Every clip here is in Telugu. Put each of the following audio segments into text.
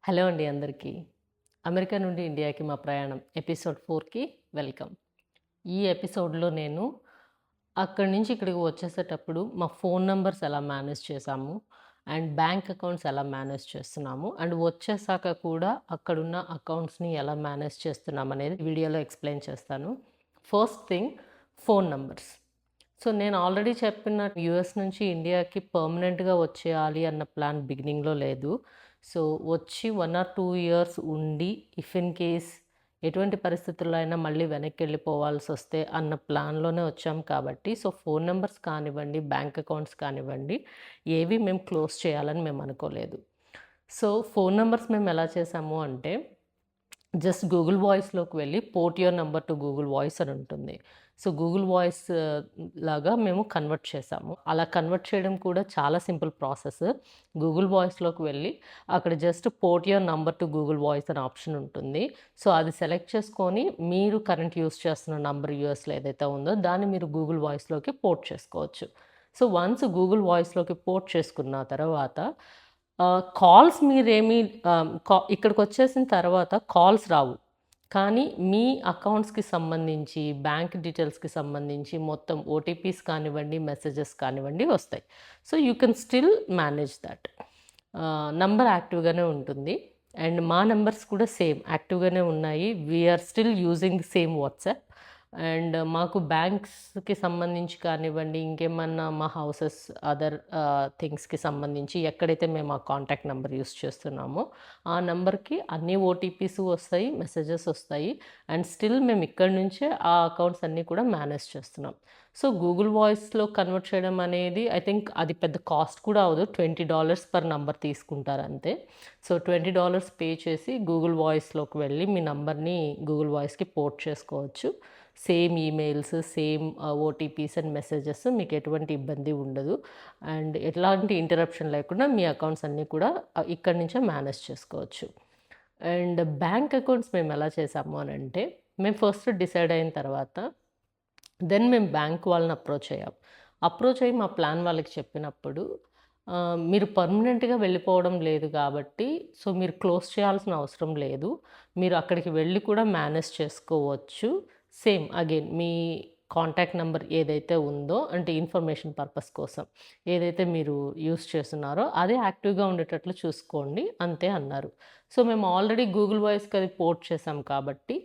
హలో అండి అందరికీ. అమెరికా నుండి ఇండియాకి మా ప్రయాణం ఎపిసోడ్ 4కి వెల్కమ్. ఈ ఎపిసోడ్లో నేను అక్కడి నుంచి ఇక్కడికి వచ్చేసేటప్పుడు మా ఫోన్ నంబర్స్ ఎలా మేనేజ్ చేశాము అండ్ బ్యాంక్ అకౌంట్స్ ఎలా మేనేజ్ చేస్తున్నాము అండ్ వచ్చేసాక కూడా అక్కడున్న అకౌంట్స్ని ఎలా మేనేజ్ చేస్తున్నాం అనేది వీడియోలో ఎక్స్ప్లెయిన్ చేస్తాను. First thing, phone numbers. So నేను ఆల్రెడీ చెప్పిన యూఎస్ నుంచి ఇండియాకి పర్మనెంట్గా వచ్చేయాలి అన్న ప్లాన్ బిగినింగ్లో లేదు. సో వచ్చి 1 or 2 ఇయర్స్ ఉండి ఇఫ్ ఇన్ కేస్ ఎటువంటి పరిస్థితుల్లో అయినా మళ్ళీ వెనక్కి వెళ్ళిపోవాల్సి వస్తే అన్న ప్లాన్లోనే వచ్చాం కాబట్టి సో ఫోన్ నెంబర్స్ కానివ్వండి, బ్యాంక్ అకౌంట్స్ కానివ్వండి, ఏవి మేము క్లోజ్ చేయాలని మేము అనుకోలేదు. సో ఫోన్ నెంబర్స్ మేము ఎలా చేసాము అంటే జస్ట్ గూగుల్ వాయిస్లోకి వెళ్ళి port your number to Google voice అని ఉంటుంది. సో గూగుల్ వాయిస్ లాగా మేము కన్వర్ట్ చేసాము. అలా కన్వర్ట్ చేయడం కూడా చాలా సింపుల్ ప్రాసెస్. గూగుల్ వాయిస్లోకి వెళ్ళి అక్కడ just port your number to Google voice అనే ఆప్షన్ ఉంటుంది. సో అది సెలెక్ట్ చేసుకొని మీరు కరెంట్ యూస్ చేస్తున్న నంబర్ యూఎస్లో ఏదైతే ఉందో దాన్ని మీరు గూగుల్ వాయిస్లోకి పోర్ట్ చేసుకోవచ్చు. సో వన్స్ గూగుల్ వాయిస్లోకి పోర్ట్ చేసుకున్న తర్వాత కాల్స్ మీరేమి ఇక్కడికి వచ్చేసిన తర్వాత కాల్స్ రావు. కానీ మీ అకౌంట్స్కి సంబంధించి, బ్యాంక్ డీటెయిల్స్కి సంబంధించి మొత్తం ఓటీపీస్ కానివ్వండి, మెసేజెస్ కానివ్వండి వస్తాయి. So you can still manage that. Number యాక్టివ్గానే ఉంటుంది అండ్ మా నెంబర్స్ కూడా సేమ్ యాక్టివ్గానే ఉన్నాయి. We're still using the same WhatsApp. And మాకు బ్యాంక్స్కి సంబంధించి కానివ్వండి, ఇంకేమన్నా మా హౌసెస్ అదర్ థింగ్స్కి సంబంధించి ఎక్కడైతే మేము ఆ కాంటాక్ట్ నెంబర్ యూస్ చేస్తున్నామో ఆ నెంబర్కి అన్ని ఓటీపీస్ వస్తాయి, మెసేజెస్ వస్తాయి అండ్ స్టిల్ మేము ఇక్కడి నుంచే ఆ అకౌంట్స్ అన్నీ కూడా మేనేజ్ చేస్తున్నాం. సో గూగుల్ వాయిస్లో కన్వర్ట్ చేయడం అనేది ఐ థింక్ అది పెద్ద కాస్ట్ కూడా అవ్వదు. $20 పర్ నంబర్ తీసుకుంటారు అంతే. సో $20 పే చేసి గూగుల్ వాయిస్లోకి వెళ్ళి మీ నంబర్ని గూగుల్ వాయిస్కి పోర్ట్ చేసుకోవచ్చు. Same emails, same OTPs and messages, మీకు ఎటువంటి ఇబ్బంది ఉండదు అండ్ ఎట్లాంటి ఇంటరప్షన్ లేకుండా మీ అకౌంట్స్ అన్నీ కూడా ఇక్కడి నుంచే మేనేజ్ చేసుకోవచ్చు. అండ్ బ్యాంక్ అకౌంట్స్ మేము ఎలా చేసాము అని అంటే మేము ఫస్ట్ డిసైడ్ అయిన తర్వాత దెన్ మేము బ్యాంక్ వాళ్ళని అప్రోచ్ అయ్యి మా ప్లాన్ వాళ్ళకి చెప్పినప్పుడు మీరు పర్మనెంట్గా వెళ్ళిపోవడం లేదు కాబట్టి సో మీరు క్లోజ్ చేయాల్సిన అవసరం లేదు, మీరు అక్కడికి వెళ్ళి కూడా మేనేజ్ చేసుకోవచ్చు. సేమ్ అగైన్ మీ కాంటాక్ట్ నెంబర్ ఏదైతే ఉందో అంటే ఇన్ఫర్మేషన్ పర్పస్ కోసం ఏదైతే మీరు యూస్ చేస్తున్నారో అదే యాక్టివ్గా ఉండేటట్లు చూసుకోండి అంతే అన్నారు. సో మేము ఆల్రెడీ గూగుల్ వాయిస్కి అది పోర్ట్ చేసాం కాబట్టి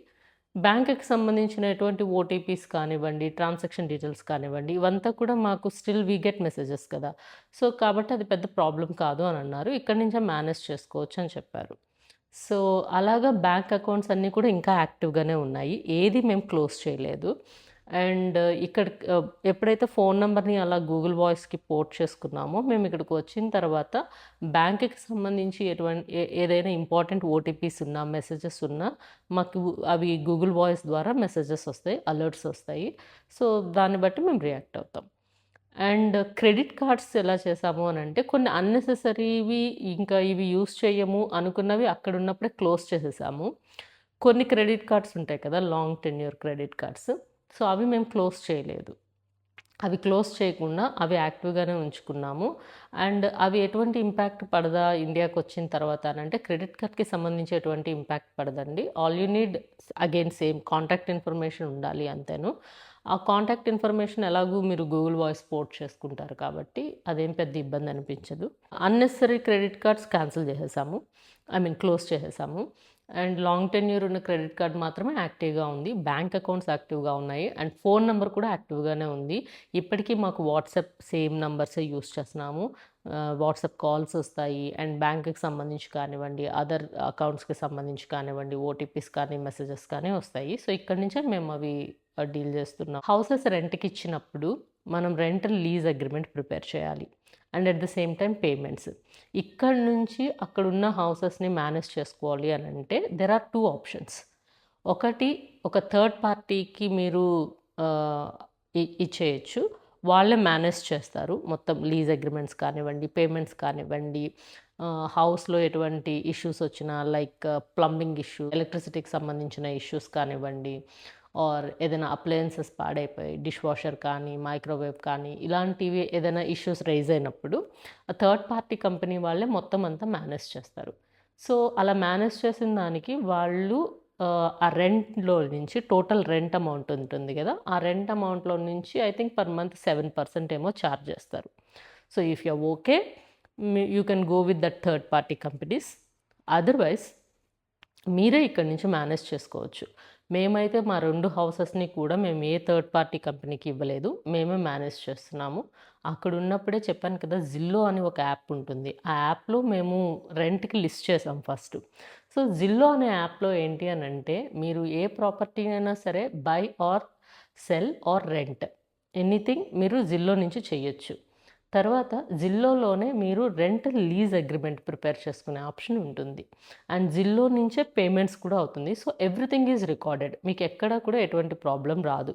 బ్యాంక్కి సంబంధించిన ఎటువంటి ఓటీపీస్ కానివ్వండి, ట్రాన్సాక్షన్ డీటెయిల్స్ కానివ్వండి, ఇవంతా కూడా మాకు స్టిల్ వీ గెట్ మెసేజెస్ కదా. సో కాబట్టి అది పెద్ద ప్రాబ్లం కాదు అని అన్నారు. ఇక్కడి నుంచే మేనేజ్ చేసుకోవచ్చు అని చెప్పారు. సో అలాగా బ్యాంక్ అకౌంట్స్ అన్నీ కూడా ఇంకా యాక్టివ్గానే ఉన్నాయి, ఏది మేము క్లోజ్ చేయలేదు. అండ్ ఇక్కడ ఎప్పుడైతే ఫోన్ నెంబర్ని అలా గూగుల్ వాయిస్కి పోర్ట్ చేసుకున్నామో మేము ఇక్కడికి వచ్చిన తర్వాత బ్యాంక్కి సంబంధించి ఏదైనా ఇంపార్టెంట్ ఓటీపీస్ ఉన్నా, మెసేజెస్ ఉన్నా మాకు అవి గూగుల్ వాయిస్ ద్వారా మెసేజెస్ వస్తాయి, అలర్ట్స్ వస్తాయి. సో దాన్ని బట్టి మేము రియాక్ట్ అవుతాం. అండ్ క్రెడిట్ కార్డ్స్ ఎలా చేసాము అని అంటే కొన్ని అన్నెసెసరీవి ఇంకా ఇవి యూస్ చేయము అనుకున్నవి అక్కడ ఉన్నప్పుడే క్లోజ్ చేసేసాము. కొన్ని క్రెడిట్ కార్డ్స్ ఉంటాయి కదా, long tenure credit cards, so అవి మేము క్లోజ్ చేయలేదు. అవి క్లోజ్ చేయకుండా అవి యాక్టివ్గానే ఉంచుకున్నాము. అండ్ అవి ఎటువంటి ఇంపాక్ట్ పడదా ఇండియాకి వచ్చిన తర్వాత అని అంటే క్రెడిట్ కార్డ్కి సంబంధించి ఎటువంటి ఇంపాక్ట్ పడదండి. All you need again same contact information ఉండాలి అంతేను. ఆ కాంటాక్ట్ ఇన్ఫర్మేషన్ ఎలాగూ మీరు గూగుల్ వాయిస్ పోర్ట్ చేసుకుంటారు కాబట్టి అదేం పెద్ద ఇబ్బంది అనిపించదు. అన్నెసరీ క్రెడిట్ కార్డ్స్ క్యాన్సిల్ చేసేసాము, క్లోజ్ చేసేసాము. అండ్ లాంగ్ టెన్యూర్ ఉన్న క్రెడిట్ కార్డ్ మాత్రమే యాక్టివ్గా ఉంది, బ్యాంక్ అకౌంట్స్ యాక్టివ్గా ఉన్నాయి అండ్ ఫోన్ నెంబర్ కూడా యాక్టివ్గానే ఉంది. ఇప్పటికీ మాకు వాట్సాప్ సేమ్ నెంబర్సే యూస్ చేస్తున్నాము. వాట్సాప్ కాల్స్ వస్తాయి అండ్ బ్యాంక్కి సంబంధించి కానివ్వండి, అదర్ అకౌంట్స్కి సంబంధించి కానివ్వండి, ఓటీపీస్ కానీ మెసేజెస్ కానీ వస్తాయి. సో ఇక్కడి నుంచే మేము అవి డీల్ చేస్తున్నాం. హౌసెస్ రెంట్కి ఇచ్చినప్పుడు మనం రెంటల్ లీజ్ అగ్రిమెంట్ ప్రిపేర్ చేయాలి and at the same time payments. ఇక్కడ నుంచి అక్కడున్న హౌసెస్ని మేనేజ్ చేసుకోవాలి అని అంటే దెర్ ఆర్ 2 ఆప్షన్స్. ఒకటి, ఒక థర్డ్ పార్టీకి మీరు ఇచ్చేయచ్చు, వాళ్ళే మేనేజ్ చేస్తారు మొత్తం లీజ్ అగ్రిమెంట్స్ కానివ్వండి, పేమెంట్స్ కానివ్వండి. హౌస్లో ఎటువంటి ఇష్యూస్ వచ్చినా లైక్ ప్లంబింగ్ ఇష్యూ, ఎలక్ట్రిసిటీకి సంబంధించిన ఇష్యూస్ కానివ్వండి, ఆర్ ఏదైనా అప్లయన్సెస్ పాడైపోయి డిష్ వాషర్ కానీ, మైక్రోవేవ్ కానీ ఇలాంటివి ఏదైనా ఇష్యూస్ రైజ్ అయినప్పుడు ఆ థర్డ్ పార్టీ కంపెనీ వాళ్ళే మొత్తం అంతా మేనేజ్ చేస్తారు. సో అలా మేనేజ్ చేసిన దానికి వాళ్ళు ఆ రెంట్‌లో నుంచి టోటల్ రెంట్ అమౌంట్ ఉంటుంది గదా! ఆ రెంట్ అమౌంట్‌లో నుంచి ఐ థింక్ పర్ మంత్ 7% ఏమో చార్జ్ చేస్తారు. So if you are okay, you can go with that third party companies. Otherwise మీరే ఇక్కడి నుంచి మేనేజ్ చేసుకోవచ్చు. మేమైతే మా 2 హౌసెస్‌ని కూడా మేము ఏ థర్డ్ పార్టీ కంపెనీకి ఇవ్వలేదు. మేమే మేనేజ్ చేస్తున్నాము. అక్కడున్నప్పుడే చెప్పాను కదా! జిల్లో అని ఒక యాప్ ఉంటుంది. ఆ యాప్‌లో మేము రెంట్‌కి లిస్ట్ చేసాం ఫస్ట్. సో, జిల్లో అనే యాప్‌లో ఏంటి అనంటే, మీరు ఏ ప్రాపర్టీ అయినా సరే buy or sell or rent anything మీరు జిల్లో నుంచి చెయ్యొచ్చు. తర్వాత జిల్లోలోనే మీరు రెంటల్ లీజ్ అగ్రీమెంట్ ప్రిపేర్ చేసుకునే ఆప్షన్ ఉంటుంది. అండ్ జిల్లో నుంచే పేమెంట్స్ కూడా అవుతుంది. So everything is recorded. మీకు ఎక్కడ కూడా ఎటువంటి ప్రాబ్లం రాదు.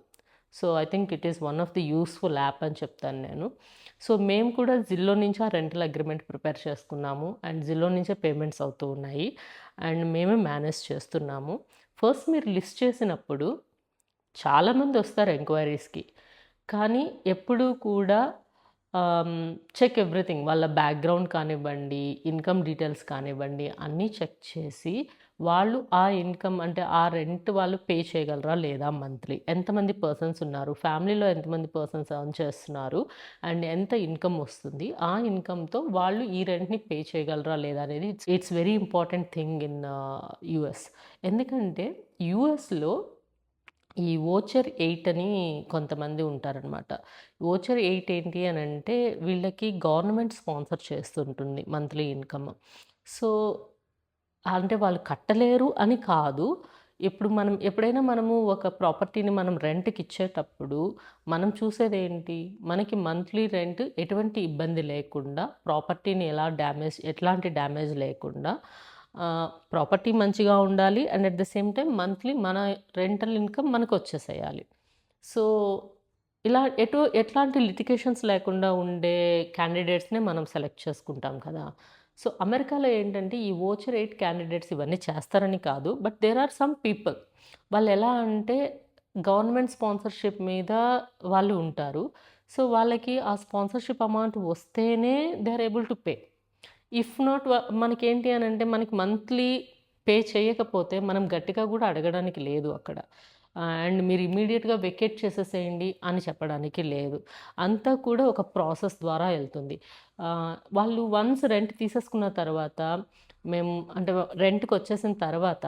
So I think it is one of the useful app అని చెప్తాను నేను. సో మేము కూడా జిల్లో నుంచి ఆ రెంటల్ అగ్రీమెంట్ ప్రిపేర్ చేసుకున్నాము. అండ్ జిల్లో నుంచే పేమెంట్స్ అవుతూ ఉన్నాయి. అండ్ మేమే మేనేజ్ చేస్తున్నాము. ఫస్ట్ మీరు లిస్ట్ చేసినప్పుడు చాలామంది వస్తారు ఎంక్వైరీస్‌కి. కానీ ఎప్పుడూ కూడా చెక్ ఎవ్రీథింగ్. వాళ్ళ బ్యాక్‌గ్రౌండ్ కానివ్వండి, ఇన్‌కమ్ డీటెయిల్స్ కానివ్వండి, అన్నీ చెక్ చేసి వాళ్ళు ఆ ఇన్‌కమ్ అంటే ఆ రెంట్ వాళ్ళు పే చేయగలరా లేదా మంత్లీ? ఎంతమంది పర్సన్స్ ఉన్నారు? ఫ్యామిలీలో ఎంతమంది పర్సన్స్ ఎర్న్ చేస్తున్నారు? అండ్ ఎంత ఇన్‌కమ్ వస్తుంది? ఆ ఇన్‌కమ్‌తో వాళ్ళు ఈ రెంట్‌ని పే చేయగలరా లేదా అనేది it's very important thing in US. ఎందుకంటే యూఎస్‌లో ఈ వోచర్ 8 అని కొంతమంది ఉంటారనమాట. వోచర్ 8 ఏంటి అనంటే వీళ్ళకి గవర్నమెంట్ స్పాన్సర్ చేస్తుంటుంది మంత్లీ ఇన్‌కమ్. సో, అంటే వాళ్ళు కట్టలేరు అని కాదు. ఇప్పుడు ఎప్పుడైనా మనము ఒక ప్రాపర్టీని మనం రెంట్‌కిచ్చేటప్పుడు మనం చూసేదేంటి? మనకి మంత్లీ రెంట్ ఎటువంటి ఇబ్బంది లేకుండా ప్రాపర్టీని ఎట్లాంటి డ్యామేజ్ లేకుండా ప్రాపర్టీ మంచిగా ఉండాలి. And at the same time monthly మన రెంటల్ ఇన్‌కమ్ మనకొచ్చేసేయాలి. సో, ఇలా ఎట్లాంటి లిటిగేషన్స్ లేకుండా ఉండే క్యాండిడేట్స్‌నే మనం సెలెక్ట్ చేసుకుంటాం కదా! సో, అమెరికాలో ఏంటంటే ఈ వోచర్ 8 క్యాండిడేట్స్ ఇవన్నీ చేస్తారని కాదు. But there are some people. వాళ్ళెలా అంటే గవర్నమెంట్ స్పాన్సర్‌షిప్ మీద వాళ్ళు ఉంటారు. సో, వాళ్ళకి ఆ స్పాన్సర్‌షిప్ అమౌంట్ వస్తేనే they are able to pay. If not మనకేంటి అనంటే మనకి మంత్లీ పే చేయకపోతే మనం గట్టిగా గూడా అడగడానికి లేదు అక్కడ. అండ్ మీరు ఇమ్మీడియేట్‌గా వెకేట్ చేసేసేయండి అని చెప్పడానికి లేదు. అంతా కూడా ఒక ప్రాసెస్ ద్వారా ఎళ్తుంది. వాళ్ళు వన్స్ రెంట్ తీసేసుకున్న తర్వాత అంటే రెంట్‌కొచ్చేసిన తర్వాత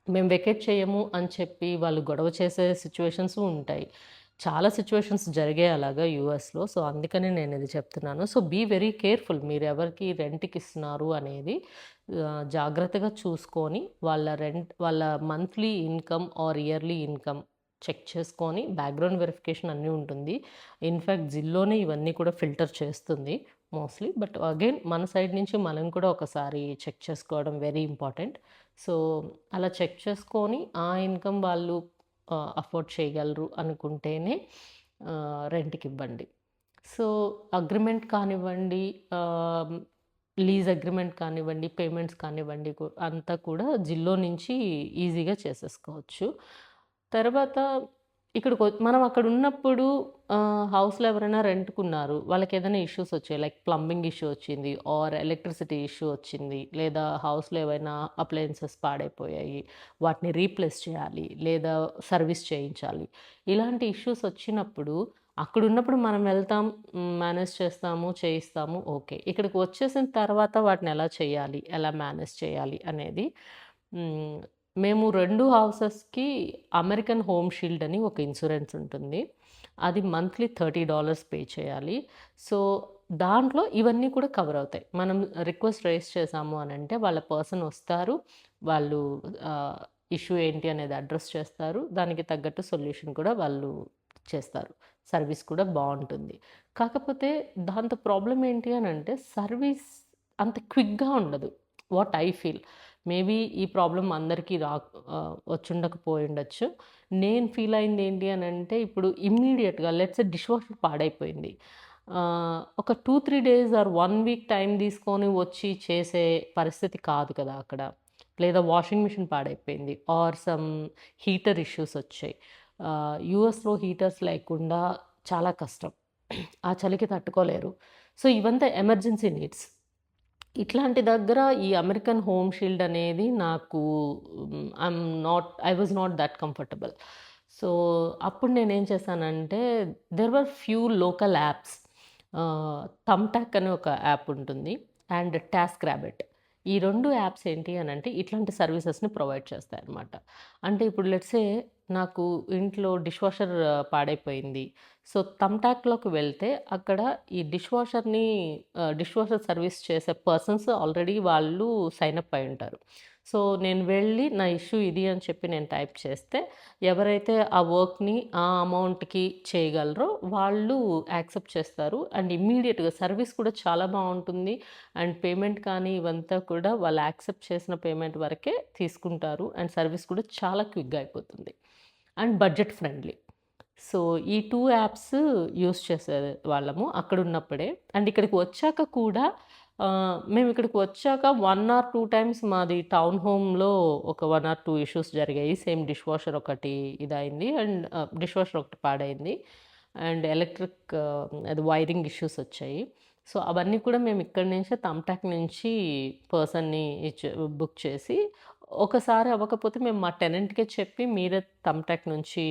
మేము వెకేట్ చేయము అని చెప్పి వాళ్ళు గొడవ చేసే సిట్యుయేషన్స్ ఉంటాయి. చాలా సిట్యుయేషన్స్ జరిగాయి అలాగా యూఎస్‌లో. సో, అందుకనే నేనిది చెప్తున్నాను. So, be very careful. మీరెవరికి రెంట్‌కిస్తున్నారు అనేది జాగ్రత్తగా చూసుకొని వాళ్ళ monthly income or yearly income check చేసుకొని బ్యాక్‌గ్రౌండ్ వెరిఫికేషన్ అన్నీ ఉంటుంది. ఇన్‌ఫాక్ట్ జిల్లోనే ఇవన్నీ కూడా ఫిల్టర్ చేస్తుంది మోస్ట్‌లీ. బట్ అగైన్ మన సైడ్ నుంచి మనం కూడా ఒకసారి చెక్ చేసుకోవడం వెరీ ఇంపార్టెంట్. సో, అలా చెక్ చేసుకొని ఆ ఇన్‌కమ్ వాళ్ళు అఫోర్డ్ చేయగలరు అనుకుంటేనే రెంట్‌కివ్వండి. సో, అగ్రీమెంట్ కానివ్వండి, లీజ్ అగ్రీమెంట్ కానివ్వండి, పేమెంట్స్ కానివ్వండి అంతా కూడా జిల్లో నుంచి ఈజీగా చేసేసుకోవచ్చు. తర్వాత మనం అక్కడున్నప్పుడు హౌస్‌లో ఎవరైనా రెంట్‌కున్నారు. వాళ్ళకేదైనా ఇష్యూస్ వచ్చాయి. లైక్ ప్లంబింగ్ ఇష్యూ వచ్చింది ఆర్ ఎలక్ట్రిసిటీ ఇష్యూ వచ్చింది. లేదా హౌస్‌లో ఏవైనా అప్లయెన్సెస్ పాడైపోయాయి. వాటిని రీప్లేస్ చేయాలి. లేదా సర్వీస్ చేయించాలి. ఇలాంటి ఇష్యూస్ వచ్చినప్పుడు అక్కడున్నప్పుడు మనం వెళ్తాం, మేనేజ్ చేస్తాము, చేయిస్తాము ఓకే. ఇక్కడికి వచ్చేసిన తర్వాత వాటిని ఎలా చేయాలి? ఎలా మేనేజ్ చేయాలి? అనేది హ్మ్. మేము 2 హౌసెస్‌కి అమెరికన్ హోమ్ షీల్డ్ అని ఒక ఇన్సూరెన్స్ ఉంటుంది. అది మంత్లీ $30 పే చేయాలి. సో, దాంట్లో ఇవన్నీ కూడా కవర్ అవుతాయి. మనం రిక్వెస్ట్ రైజ్ చేశాము అనంటే వాళ్ళ పర్సన్ వస్తారు. వాళ్ళు ఇష్యూ ఏంటి అనేది అడ్రెస్ చేస్తారు. దానికి తగ్గట్టు సొల్యూషన్ కూడా వాళ్ళు చేస్తారు. సర్వీస్ కూడా బావుంటుంది. కాకపోతే దాంతో ప్రాబ్లమ్ ఏంటి అనంటే సర్వీస్ అంత క్విక్‌గా ఉండదు. What I feel. మేబీ ఈ ప్రాబ్లమ్ అందరికీ వచ్చుండకపోయుండొచ్చు. నేను ఫీల్ అయింది ఏంటి అనంటే ఇప్పుడు ఇమ్మీడియేట్‌గా లెట్స్ సే డిష్ వాషర్ పాడైపోయింది. ఒక 2, 3 డేస్ ఆర్ 1 వీక్ టైం తీసుకొని వచ్చి చేసే పరిస్థితి కాదు కదా అక్కడ. లేదా వాషింగ్ మిషన్ పాడైపోయింది ఆర్ సమ్ హీటర్ ఇష్యూస్ వచ్చాయి. యూఎస్‌లో హీటర్స్ లేకుండా చాలా కష్టం. ఆ చలికి తట్టుకోలేరు. సో, ఇవంతా ఎమర్జెన్సీ నీడ్స్. ఇట్లాంటి దగ్గర ఈ అమెరికన్ హోమ్ షీల్డ్ అనేది నాకు I was not that comfortable. So అప్పుడు నేనేం చేశానంటే there were few local apps. Thumbtack అనే ఒక యాప్ ఉంటుంది అండ్ టాస్క్ ర్యాబిట్. ఈ 2 యాప్స్ ఏంటి అనంటే ఇట్లాంటి సర్వీసెస్‌ని ప్రొవైడ్ చేస్తాయన్నమాట. అంటే ఇప్పుడు లెట్స్ సే నాకు ఇంట్లో డిష్ వాషర్ పాడైపోయింది. సో థమ్టాక్‌లోకి వెళ్తే అక్కడ ఈ డిష్ వాషర్ సర్వీస్ చేసే పర్సన్స్ ఆల్రెడీ వాళ్ళు సైన్ అప్ అయి ఉంటారు. సో నేను వెళ్ళి నా ఇష్యూ ఇది అని చెప్పి నేను టైప్ చేస్తే ఎవరైతే ఆ వర్క్‌ని ఆ అమౌంట్‌కి చేయగలరో వాళ్ళు యాక్సెప్ట్ చేస్తారు. అండ్ ఇమ్మీడియేట్‌గా సర్వీస్ కూడా చాలా బావుంటుంది. అండ్ పేమెంట్ కానీ ఇవంతా కూడా వాళ్ళు యాక్సెప్ట్ చేసిన పేమెంట్ వరకే తీసుకుంటారు. అండ్ సర్వీస్ కూడా చాలా క్విక్‌గా అయిపోతుంది. And budget friendly. సో ఈ 2 యాప్స్ యూజ్ చేసేవాళ్ళము అక్కడున్నప్పుడే. అండ్ ఇక్కడికి వచ్చాక కూడా మేము ఇక్కడికి వచ్చాక 1 ఆర్ 2 టైమ్స్ మాది టౌన్ హోమ్‌లో ఒక 1 ఆర్ 2 ఇష్యూస్ జరిగాయి. సేమ్ డిష్ వాషర్ ఒకటి ఇదయింది. అండ్ డిష్ వాషర్ ఒకటి పాడైంది. అండ్ ఎలక్ట్రిక్ అది వైరింగ్ ఇష్యూస్ వచ్చాయి. సో అవన్నీ కూడా మేము ఇక్కడి నుంచే థమ్టాక్ నుంచి పర్సన్‌ని బుక్ చేసి ఒకసారి అవ్వకపోతే మేము మా టెనెంట్‌కే చెప్పి మీరే థమ్టాక్ నుంచి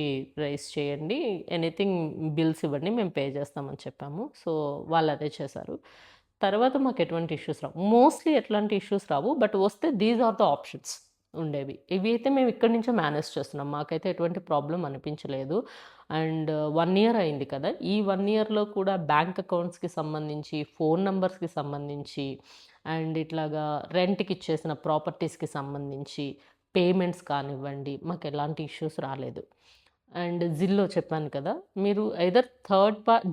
రైజ్ చేయండి. ఎనీథింగ్ బిల్స్ ఇవ్వండి మేము పే చేస్తామని చెప్పాము. సో వాళ్ళు అదే చేశారు. తర్వాత మాకు ఎటువంటి ఇష్యూస్ రావు. మోస్ట్‌లీ ఎట్లాంటి ఇష్యూస్ రావు. బట్ వస్తే దీస్ ఆర్ ద ఆప్షన్స్ ఉండేవి. ఇవి అయితే మేము ఇక్కడి నుంచే మేనేజ్ చేస్తున్నాం. మాకైతే ఎటువంటి ప్రాబ్లమ్ అనిపించలేదు. అండ్ 1 ఇయర్ అయింది కదా! ఈ 1 ఇయర్‌లో కూడా బ్యాంక్ అకౌంట్స్‌కి సంబంధించి, ఫోన్ నంబర్స్‌కి సంబంధించి అండ్ ఇట్లాగా రెంట్‌కి ఇచ్చేసిన ప్రాపర్టీస్‌కి సంబంధించి పేమెంట్స్ కానివ్వండి, మాకెలాంటి ఇష్యూస్ రాలేదు. అండ్ జిల్లో చెప్పాను కదా! మీరు ఐదర్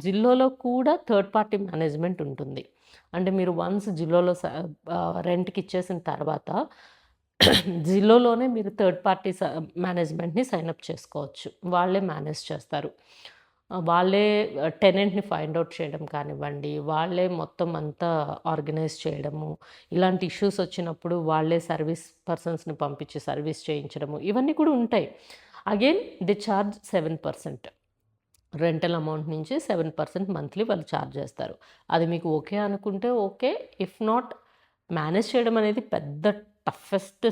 జిల్లోలో కూడా థర్డ్ పార్టీ మేనేజ్‌మెంట్ ఉంటుంది. అంటే మీరు వన్స్ జిల్లోలో రెంట్‌కి ఇచ్చేసిన తర్వాత జిల్లోలోనే మీరు థర్డ్ పార్టీ మేనేజ్‌మెంట్‌ని సైన్ అప్ చేసుకోవచ్చు. వాళ్ళే మేనేజ్ చేస్తారు. వాళ్ళే టెనెంట్‌ని ఫైండ్ ఔట్ చేయడం కానివ్వండి, వాళ్ళే మొత్తం అంతా ఆర్గనైజ్ చేయడము, ఇలాంటి ఇష్యూస్ వచ్చినప్పుడు వాళ్ళే సర్వీస్ పర్సన్స్‌ని పంపించి సర్వీస్ చేయించడము, ఇవన్నీ కూడా ఉంటాయి. Again they charge 7%. Rental amount నుంచి 7% మంత్లీ వాళ్ళు చార్జ్ చేస్తారు. అది మీకు ఓకే అనుకుంటే ఓకే. ఇఫ్ నాట్ మేనేజ్ చేయడం అనేది పెద్ద టఫెస్ట్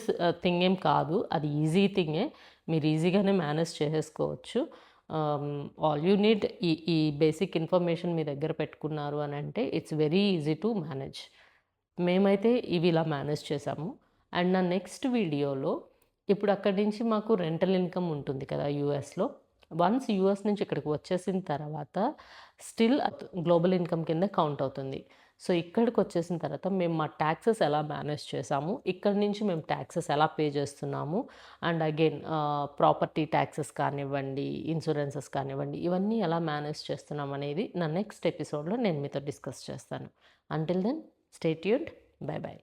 థింగ్ ఏం కాదు. అది ఈజీ థింగే. మీరు ఈజీగానే మేనేజ్ చేసేసుకోవచ్చు. ఆల్ యూ నీడ్ ఈ బేసిక్ ఇన్ఫర్మేషన్ మీ దగ్గర పెట్టుకున్నారు అని అంటే it's very easy to manage. మేమైతే ఇవి ఇలా మేనేజ్ చేసాము. అండ్ నా నెక్స్ట్ వీడియోలో ఇప్పుడు అక్కడి నుంచి మాకు రెంటల్ ఇన్కమ్ ఉంటుంది కదా యూఎస్‌లో. వన్స్ యూఎస్ నుంచి ఇక్కడికి వచ్చేసిన తర్వాత స్టిల్ గ్లోబల్ ఇన్కమ్ కింద కౌంట్ అవుతుంది. సో ఇక్కడికి వచ్చేసిన తర్వాత మేము మా టాక్సెస్ ఎలా మేనేజ్ చేసాము, ఇక్కడి నుంచి మేము టాక్సెస్ ఎలా పే చేస్తున్నాము, అండ్ అగైన్ ప్రాపర్టీ టాక్సెస్ కానివ్వండి, ఇన్సూరెన్సెస్ కానివ్వండి, ఇవన్నీ ఎలా మేనేజ్ చేస్తున్నాం అనేది నా నెక్స్ట్ ఎపిసోడ్లో నేను మీతో డిస్కస్ చేస్తాను. Until then stay tuned. Bye by.